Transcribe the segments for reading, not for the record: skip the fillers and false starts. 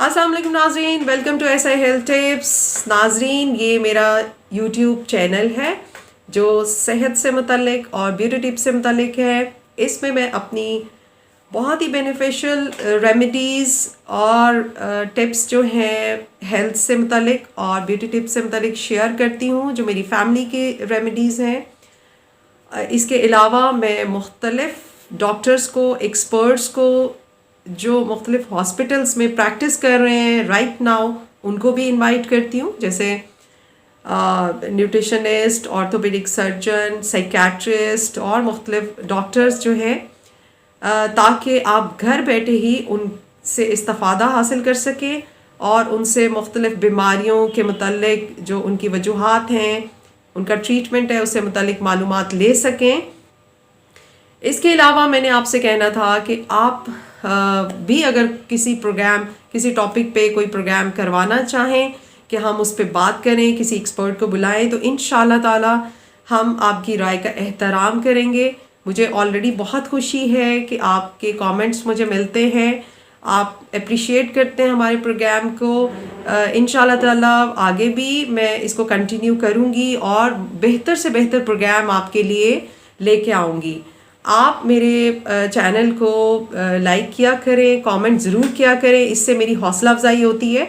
السلام علیکم ناظرین، welcome to S I health tips. ناظرین، یہ میرا یوٹیوب چینل ہے جو صحت سے متعلق اور بیوٹی ٹپس سے متعلق ہے۔ اس میں میں اپنی بہت ہی بینیفیشل ریمیڈیز اور ٹپس جو ہیں ہیلتھ سے متعلق اور بیوٹی ٹپس سے متعلق شیئر کرتی ہوں، جو میری فیملی کی ریمیڈیز ہیں۔ اس کے علاوہ میں مختلف ڈاکٹرز کو، ایکسپرٹس کو جو مختلف ہاسپٹلس میں پریکٹس کر رہے ہیں رائٹ ناؤ، ان کو بھی انوائٹ کرتی ہوں، جیسے نیوٹریشنسٹ، آرتھوپیڈک سرجن، سائیکیٹرسٹ اور مختلف ڈاکٹرز جو ہیں، تاکہ آپ گھر بیٹھے ہی ان سے استفادہ حاصل کر سکیں اور ان سے مختلف بیماریوں کے متعلق جو ان کی وجوہات ہیں، ان کا ٹریٹمنٹ ہے، اس سے متعلق معلومات لے سکیں۔ اس کے علاوہ میں نے آپ سے کہنا تھا کہ آپ بھی اگر کسی ٹاپک پہ کوئی پروگرام کروانا چاہیں کہ ہم اس پہ بات کریں، کسی ایکسپرٹ کو بلائیں، تو انشاءاللہ تعالی ہم آپ کی رائے کا احترام کریں گے۔ مجھے آلریڈی بہت خوشی ہے کہ آپ کے کامنٹس مجھے ملتے ہیں، آپ اپریشیٹ کرتے ہیں ہمارے پروگرام کو۔ انشاءاللہ تعالی آگے بھی میں اس کو کنٹینیو کروں گی اور بہتر سے بہتر پروگرام آپ کے لیے لے کے آؤں گی۔ آپ میرے چینل کو لائک کیا کریں، کامنٹ ضرور کیا کریں، اس سے میری حوصلہ افزائی ہوتی ہے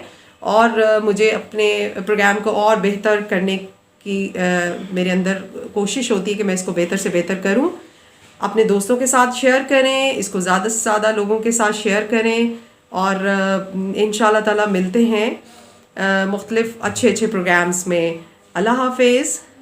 اور مجھے اپنے پروگرام کو اور بہتر کرنے کی میرے اندر کوشش ہوتی ہے کہ میں اس کو بہتر سے بہتر کروں۔ اپنے دوستوں کے ساتھ شیئر کریں، اس کو زیادہ سے زیادہ لوگوں کے ساتھ شیئر کریں اور انشاءاللہ تعالی ملتے ہیں مختلف اچھے پروگرامز میں۔ اللہ حافظ۔